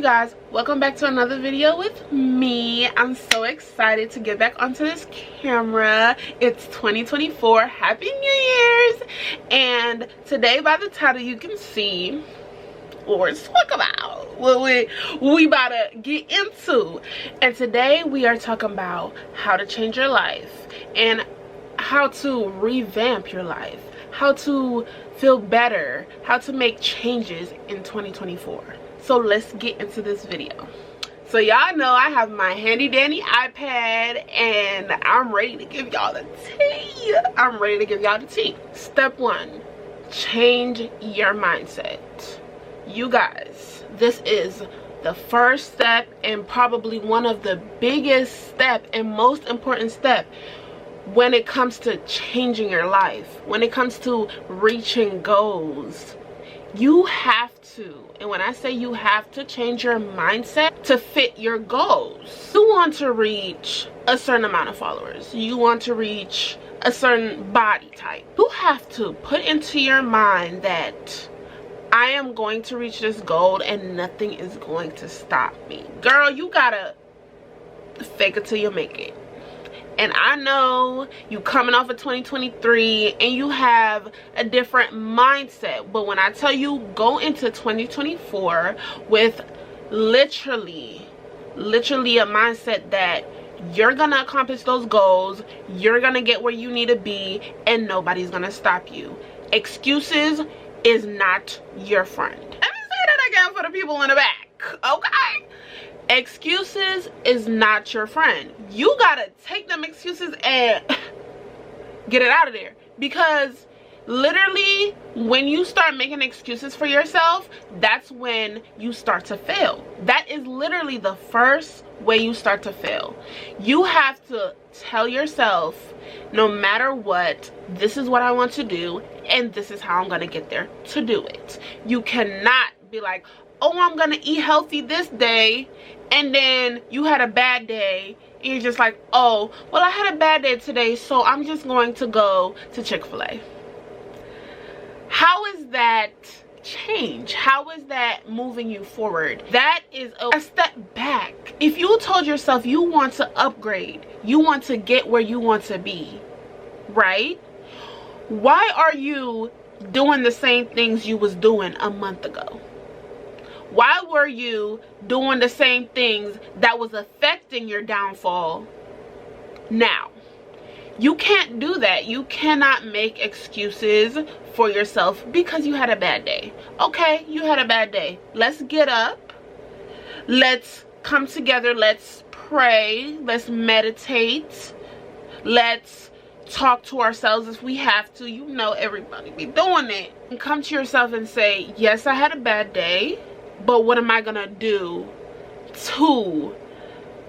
you guys? Welcome back to another video with me. I'm so excited to get back onto this camera. It's 2024. Happy New Year's! And today, by the title, you can see what we're talking about, what we about to get into. And today we are talking about how to change your life and how to revamp your life, how to feel better, how to make changes in 2024. So let's get into this video. So y'all know I have my handy dandy iPad and I'm ready to give y'all the tea. I'm ready to give y'all the tea. Step 1, change your mindset. You guys, this is the first step and probably one of the biggest step and most important step when it comes to changing your life, when it comes to reaching goals. You have to, and when I say you have to, change your mindset to fit your goals. You want to reach a certain amount of followers, you want to reach a certain body type. You have to put into your mind that I am going to reach this goal and nothing is going to stop me. Girl, you gotta fake it till you make it. And I know you coming off of 2023 and you have a different mindset, but when I tell you go into 2024 with literally a mindset that you're gonna accomplish those goals, you're gonna get where you need to be, and nobody's gonna stop you. Excuses is not your friend. Let me say that again for the people in the back, okay? Excuses is not your friend. You gotta take them excuses and get it out of there, because literally when you start making excuses for yourself, that's when you start to fail. That is literally the first way you start to fail. You have to tell yourself, no matter what, this is what I want to do and this is how I'm gonna get there to do it. You cannot be like, oh, I'm gonna eat healthy this day, and then you had a bad day and you're just like, oh, well, I had a bad day today, so I'm just going to go to Chick-fil-A. How is that change? How is that moving you forward? That is a step back. If you told yourself you want to upgrade, you want to get where you want to be, right? Why are you doing the same things you was doing a month ago? Why were you doing the same things that was affecting your downfall now? You can't do that. You cannot make excuses for yourself because you had a bad day. Okay, you had a bad day. Let's get up. Let's come together. Let's pray. Let's meditate. Let's talk to ourselves if we have to. You know, everybody be doing it. And come to yourself and say, yes, I had a bad day, but what am I gonna do to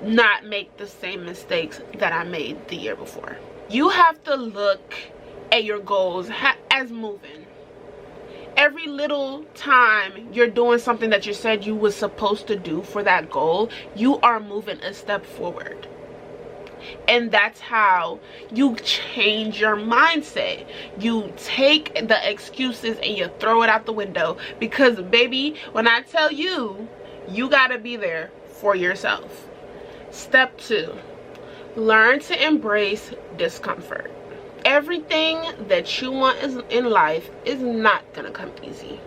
not make the same mistakes that I made the year before? You have to look at your goals as moving. Every little time you're doing something that you said you was supposed to do for that goal, you are moving a step forward. And that's how you change your mindset. You take the excuses and you throw it out the window, because baby, when I tell you, you gotta be there for yourself. Step 2, learn to embrace discomfort. Everything that you want in life is not gonna come easy.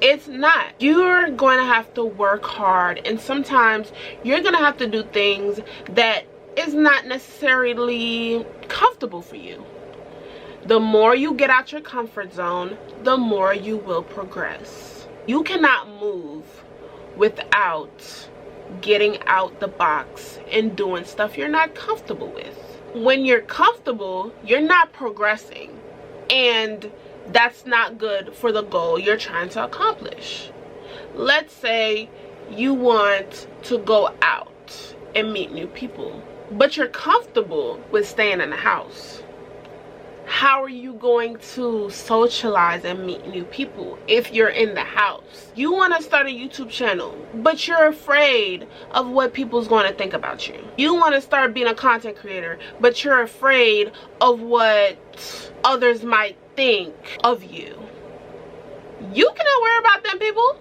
It's not. You're going to have to work hard, and sometimes you're gonna have to do things that is not necessarily comfortable for you. The more you get out your comfort zone, the more you will progress. You cannot move without getting out the box and doing stuff you're not comfortable with. When you're comfortable, you're not progressing, and that's not good for the goal you're trying to accomplish. Let's say you want to go out and meet new people, but you're comfortable with staying in the house. How are you going to socialize and meet new people if you're in the house? You want to start a YouTube channel, but you're afraid of what people's going to think about you. You want to start being a content creator, but you're afraid of what others might think of you. You cannot worry about them people.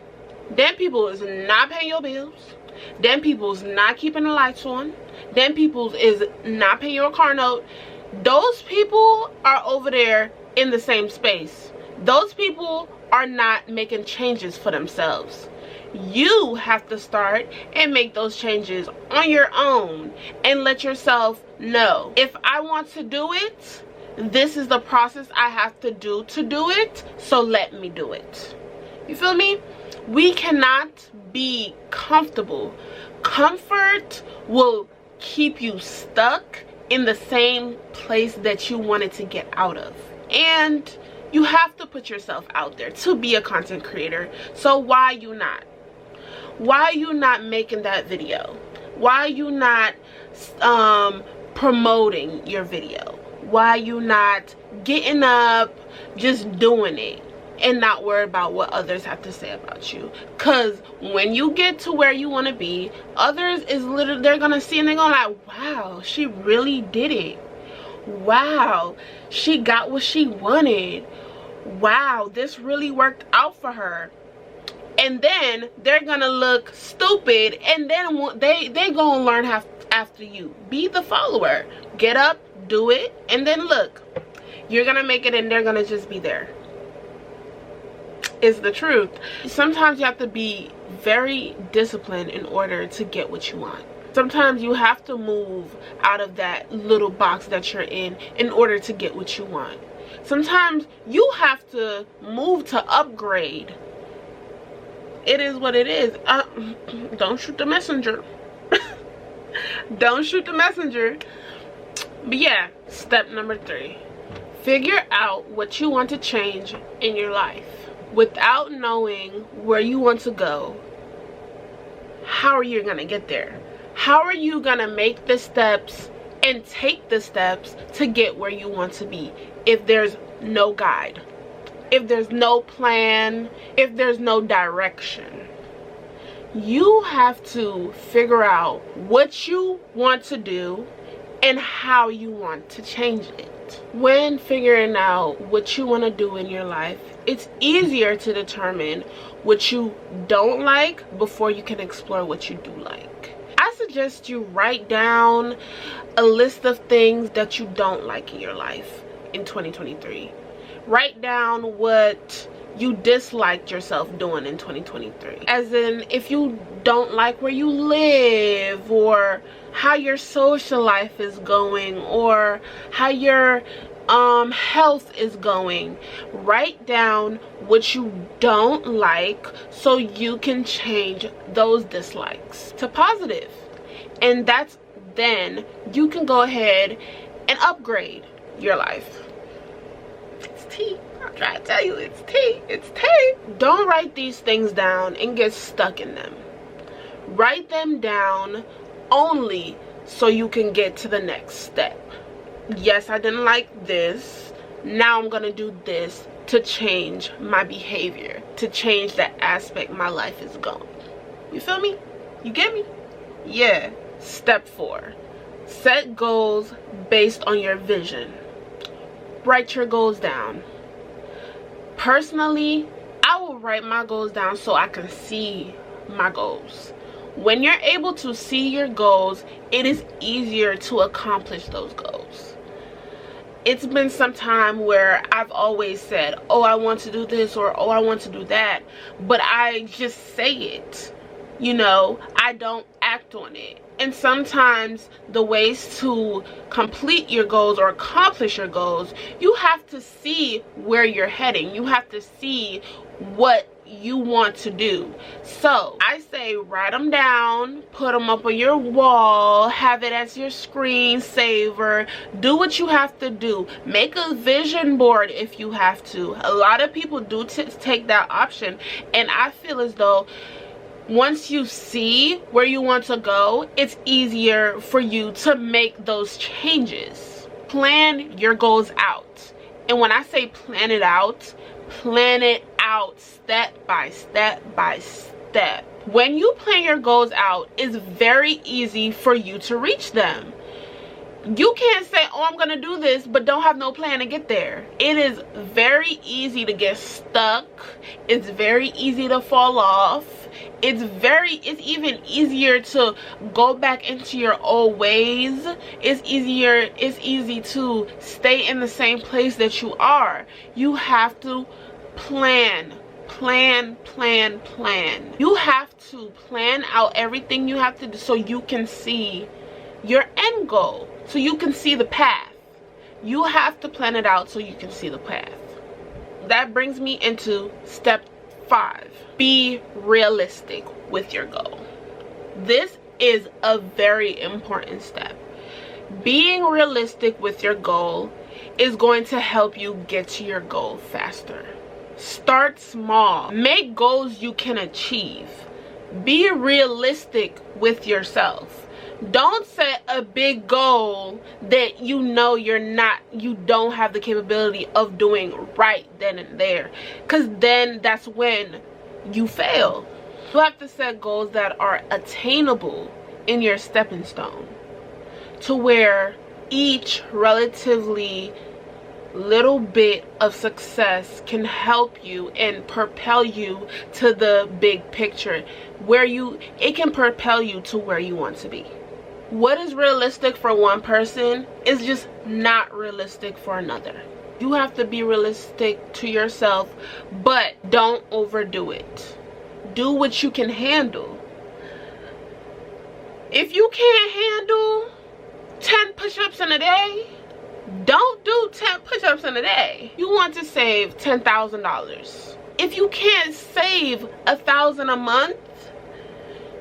Them people is not paying your bills. Them people is not keeping the lights on. Them people is not paying your car note. Those people are over there in the same space. Those people are not making changes for themselves. You have to start and make those changes on your own and let yourself know, if I want to do it, this is the process I have to do it, so let me do it. You feel me? We cannot be comfortable. Comfort will keep you stuck in the same place that you wanted to get out of. And you have to put yourself out there to be a content creator. So why you not? Why are you not making that video? Why are you not promoting your video? Why are you not getting up, just doing it, and not worry about what others have to say about you? Because when you get to where you want to be, others is literally, they're gonna see and they're gonna like, wow, she really did it. Wow, she got what she wanted. Wow, this really worked out for her. And then they're gonna look stupid, and then they gonna learn after you. Be the follower. Get up, do it, and then look, you're gonna make it, and they're gonna just be there. It's the truth. Sometimes you have to be very disciplined in order to get what you want. Sometimes you have to move out of that little box that you're in order to get what you want. Sometimes you have to move to upgrade. It is what it is. Don't shoot the messenger. Don't shoot the messenger. But yeah, step number 3. Figure out what you want to change in your life. Without knowing where you want to go, how are you gonna get there? How are you gonna make the steps and take the steps to get where you want to be if there's no guide, if there's no plan, if there's no direction? You have to figure out what you want to do and how you want to change it. When figuring out what you want to do in your life, it's easier to determine what you don't like before you can explore what you do like. I suggest you write down a list of things that you don't like in your life in 2023. Write down what you disliked yourself doing in 2023. As in, if you don't like where you live, or how your social life is going, or how your health is going, write down what you don't like so you can change those dislikes to positive. And that's then you can go ahead and upgrade your life. It's tea. I'm trying to tell you, it's tea. It's tea. Don't write these things down and get stuck in them. Write them down only so you can get to the next step. Yes, I didn't like this. Now I'm gonna do this to change my behavior, to change the aspect my life is going. You feel me? You get me? Yeah. Step 4. Set goals based on your vision. Write your goals down. Personally, I will write my goals down so I can see my goals. When you're able to see your goals, it is easier to accomplish those goals. It's been some time where I've always said, oh, I want to do this, or oh, I want to do that, but I just say it. You know, I don't act on it. And sometimes the ways to complete your goals or accomplish your goals, you have to see where you're heading. You have to see what you want to do. So I say write them down, put them up on your wall, have it as your screensaver. Do what you have to do. Make a vision board if you have to. A lot of people do take that option, and I feel as though once you see where you want to go, it's easier for you to make those changes. Plan your goals out. And when I say plan it out step by step by step. When you plan your goals out, it's very easy for you to reach them. You can't say, oh, I'm gonna do this, but don't have no plan to get there. It is very easy to get stuck. It's very easy to fall off. It's even easier to go back into your old ways. It's easy to stay in the same place that you are. You have to plan. You have to plan out everything you have to do so you can see your end goal, so you can see the path. You have to plan it out so you can see the path. That brings me into step 5. Be realistic with your goal. This is a very important step. Being realistic with your goal is going to help you get to your goal faster. Start small. Make goals you can achieve. Be realistic with yourself. Don't set a big goal that you know you don't have the capability of doing right then and there, because then that's when you fail. You have to set goals that are attainable in your stepping stone, to where each relatively little bit of success can help you and propel you to the big picture, where it can propel you to where you want to be. What is realistic for one person is just not realistic for another. You have to be realistic to yourself, but don't overdo it. Do what you can handle. If you can't handle 10 push-ups in a day, don't do 10 push-ups in a day. You want to save $10,000. If you can't save $1,000 a month,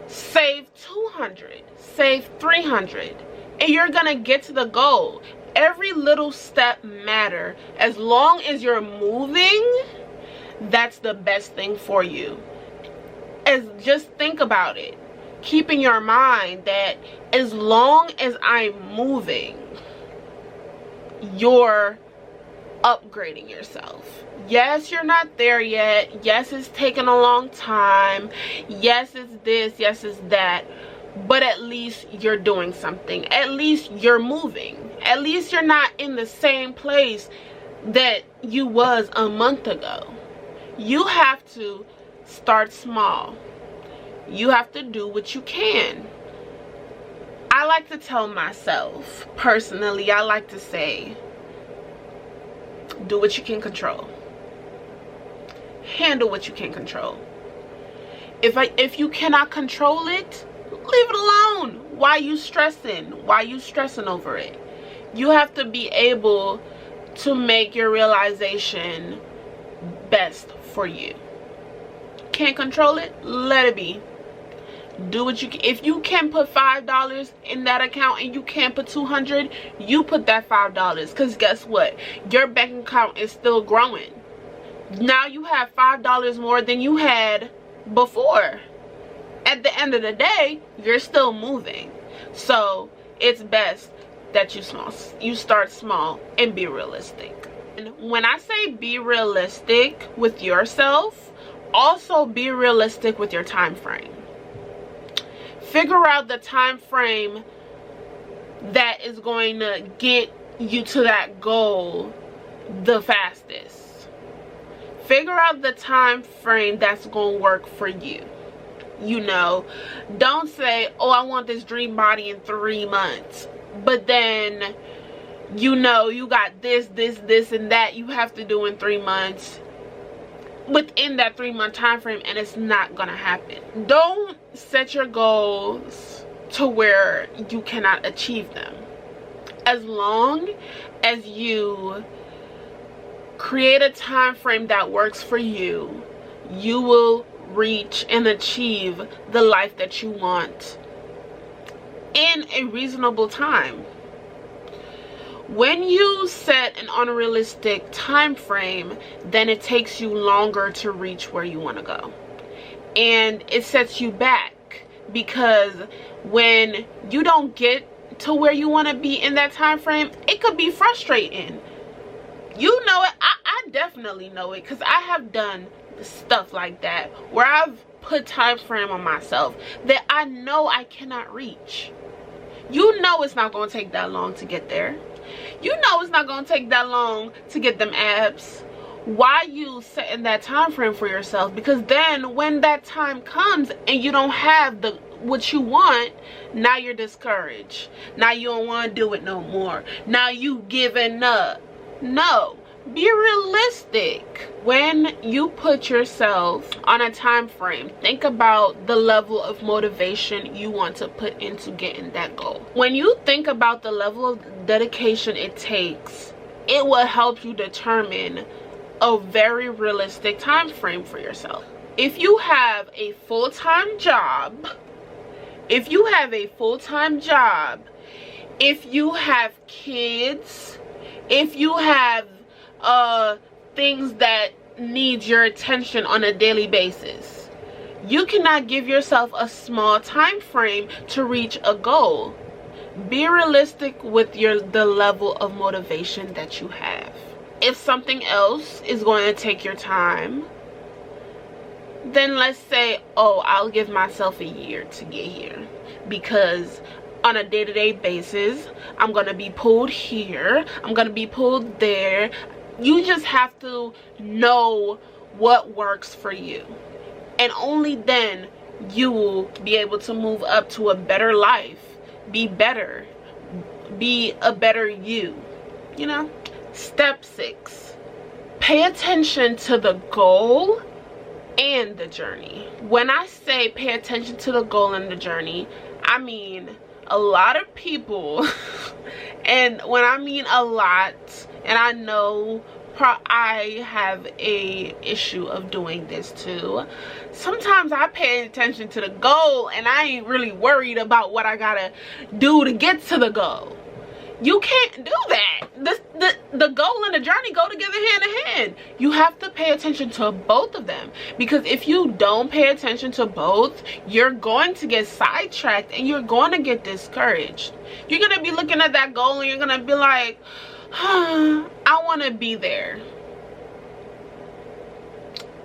save 200, save 300, and you're gonna get to the goal. Every little step matters. As long as you're moving, that's the best thing for you. Just think about it. Keep in your mind that as long as I'm moving, you're upgrading yourself. Yes, you're not there yet. Yes, it's taking a long time. Yes, it's this. Yes, it's that. But at least you're doing something. At least you're moving. At least you're not in the same place that you was a month ago. You have to start small. You have to do what you can. I like to tell myself, personally, I like to say, do what you can control. Handle what you can control. If you cannot control it, leave it alone. Why you stressing? Why you stressing over it? You have to be able to make your realization best for you. Can't control it? Let it be. Do what you can. If you can put $5 in that account and you can't put $200, you put that $5, because guess what? Your bank account is still growing. Now you have $5 more than you had before. At the end of the day, you're still moving. So it's best that you start small and be realistic. And when I say be realistic with yourself, also be realistic with your time frame. Figure out the time frame that is going to get you to that goal the fastest. Figure out the time frame that's going to work for you. You know, don't say, oh, I want this dream body in 3 months, but then you know you got this and that you have to do in 3 months within that 3-month time frame, and it's not gonna happen. Don't set your goals to where you cannot achieve them. As long as you create a time frame that works for you, you will reach and achieve the life that you want in a reasonable time. When you set an unrealistic time frame, then it takes you longer to reach where you want to go, and it sets you back, because when you don't get to where you want to be in that time frame, it could be frustrating. You know it. I definitely know it, because I have done stuff like that where I've put time frame on myself that I know I cannot reach. You know it's not going to take that long to get there. You know it's not going to take that long to get them abs. Why you setting that time frame for yourself? Because then when that time comes and you don't have what you want, now you're discouraged. Now you don't want to do it no more. Now you giving up. No, be realistic. When you put yourself on a time frame, think about the level of motivation you want to put into getting that goal. When you think about the level of dedication it takes, it will help you determine a very realistic time frame for yourself. If you have a full-time job, if you have kids, if you have things that need your attention on a daily basis, you cannot give yourself a small time frame to reach a goal. Be realistic with the level of motivation that you have. If something else is going to take your time, then let's say, oh, I'll give myself a year to get here, because on a day-to-day basis I'm gonna be pulled here, I'm gonna be pulled there. You just have to know what works for you, and only then you will be able to move up to a better life, be better, be a better you, you know. Step 6, pay attention to the goal and the journey. When I say pay attention to the goal and the journey, I mean a lot of people and when I mean a lot, and I know I have a issue of doing this too, sometimes I pay attention to the goal and I ain't really worried about what I gotta do to get to the goal. You can't do that. The goal and the journey go together hand in hand. You have to pay attention to both of them, because if you don't pay attention to both, you're going to get sidetracked and you're going to get discouraged. You're going to be looking at that goal and you're going to be like, I want to be there.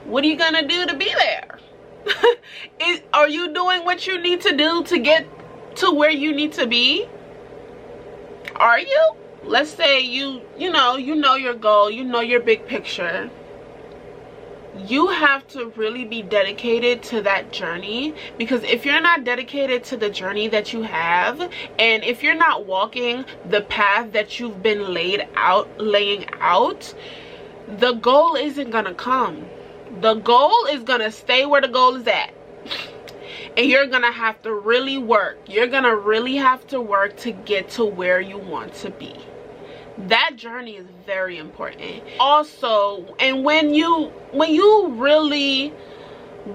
What are you going to do to be there? Are you doing what you need to do to get to where you need to be? Are you? Let's say you know your goal, you know your big picture. You have to really be dedicated to that journey, because if you're not dedicated to the journey that you have, and if you're not walking the path that you've been laying out, the goal isn't gonna come. The goal is gonna stay where the goal is at. And you're gonna have to really work. You're gonna really have to work to get to where you want to be. That journey is very important. Also, and when you really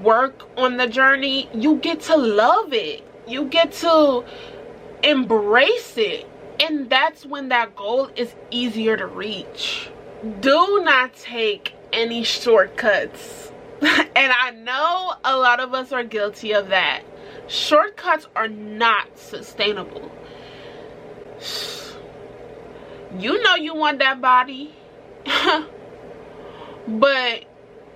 work on the journey, you get to love it. You get to embrace it. And that's when that goal is easier to reach. Do not take any shortcuts. And I know a lot of us are guilty of that. Shortcuts are not sustainable. You know you want that body, but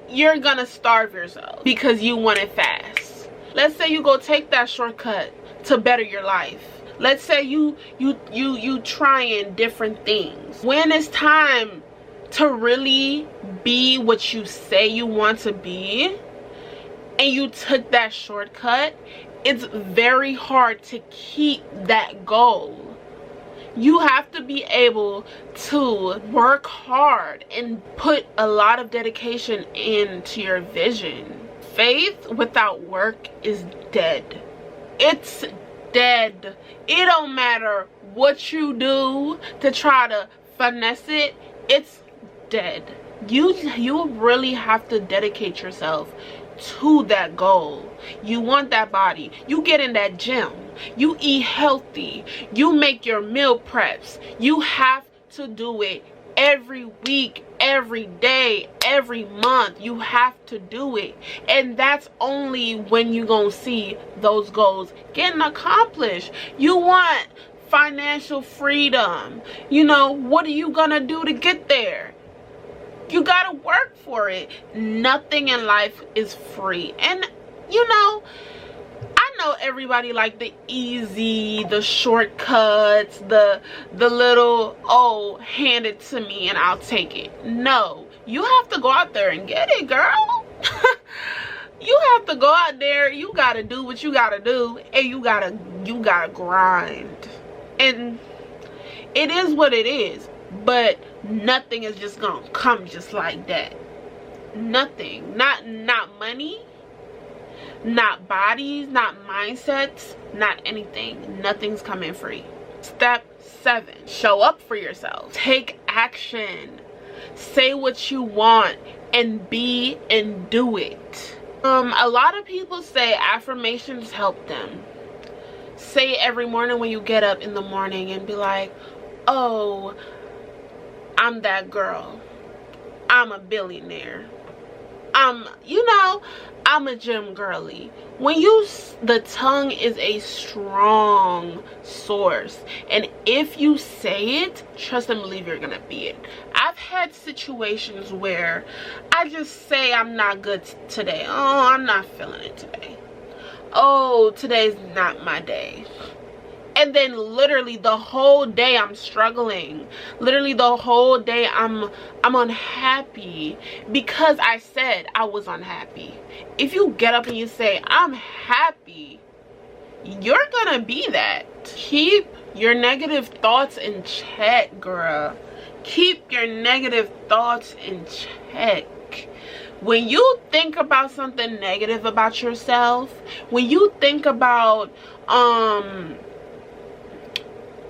you're gonna starve yourself because you want it fast. Let's say you go take that shortcut to better your life. Let's say you trying different things. When it's time to really be what you say you want to be, and you took that shortcut, it's very hard to keep that goal. You have to be able to work hard and put a lot of dedication into your vision. Faith without work is dead. It's dead. It don't matter what you do to try to finesse it, it's dead. You really have to dedicate yourself to that goal. You want that body, you get in that gym, you eat healthy, you make your meal preps. You have to do it every week, every day, every month. You have to do it, and that's only when you gonna see those goals getting accomplished. You want financial freedom, you know, what are you gonna do to get there? You gotta work for it. Nothing in life is free. And you know, I know everybody like the easy, the shortcuts, the little, oh, hand it to me and I'll take it. No, you have to go out there and get it, girl. You have to go out there, you gotta do what you gotta do, and you gotta grind. And it is what it is, but nothing is just gonna come just like that. Nothing. Not money, not bodies, not mindsets, not anything. Nothing's coming free. Step 7, show up for yourself. Take action. Say what you want and be and do it. A lot of people say affirmations help them. Say it every morning when you get up in the morning and be like, oh, I'm that girl. I'm a billionaire. I'm a gym girly. When the tongue is a strong source, and if you say it, trust and believe you're gonna be it. I've had situations where I just say I'm not good today. Oh, I'm not feeling it today. Oh, today's not my day. And then literally the whole day I'm struggling. Literally the whole day I'm unhappy because I said I was unhappy. If you get up and you say I'm happy, you're gonna be that. Keep your negative thoughts in check, girl. Keep your negative thoughts in check. When you think about something negative about yourself, when you think about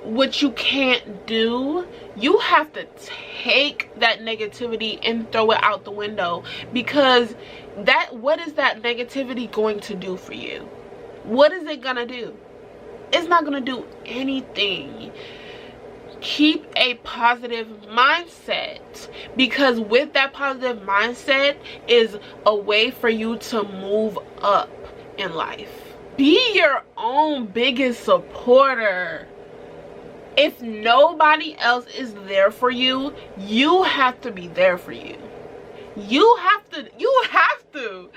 what you can't do, you have to take that negativity and throw it out the window, because what is that negativity going to do for you? What is it gonna do? It's not gonna do anything. Keep a positive mindset, because with that positive mindset is a way for you to move up in life. Be your own biggest supporter. If nobody else is there for you, you have to be there for you. You have to.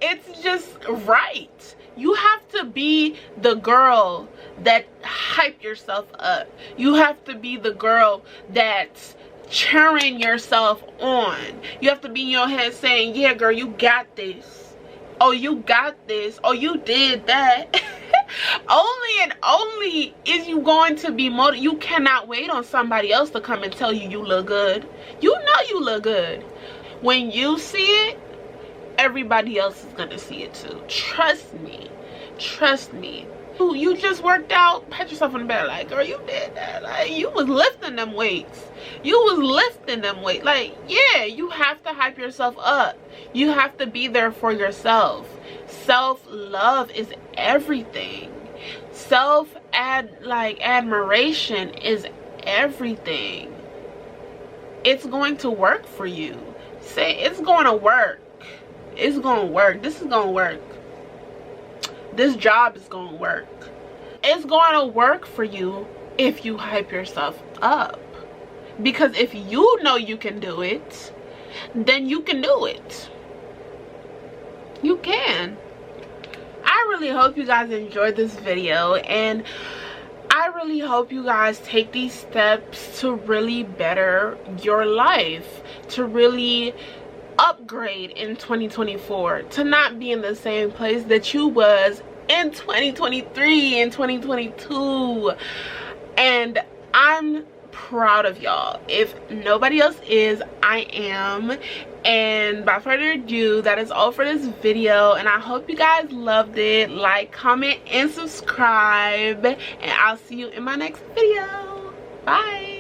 It's just right. You have to be the girl that hype yourself up. You have to be the girl that's cheering yourself on. You have to be in your head saying, yeah, girl, you got this. Oh, you got this. Oh, you did that. Only and only is you going to be motivated. You cannot wait on somebody else to come and tell you you look good. You know you look good. When you see it, everybody else is going to see it too. Trust me. Trust me. You just worked out, pat yourself on the back like, girl, you did that. Like, you was lifting them weights. You was lifting them weights. Like, yeah, you have to hype yourself up. You have to be there for yourself. Self-love is everything. Admiration is everything. It's going to work for you. Say, it's going to work. It's going to work. This is going to work. This job is going to work. It's going to work for you if you hype yourself up. Because if you know you can do it, then you can do it. You can. I really hope you guys enjoyed this video, and I really hope you guys take these steps to really better your life, to really upgrade in 2024, to not be in the same place that you was in 2023 and 2022. And I'm proud of y'all. If nobody else is, I am. And by further ado, that is all for this video, and I hope you guys loved it. Like, comment, and subscribe, and I'll see you in my next video. Bye.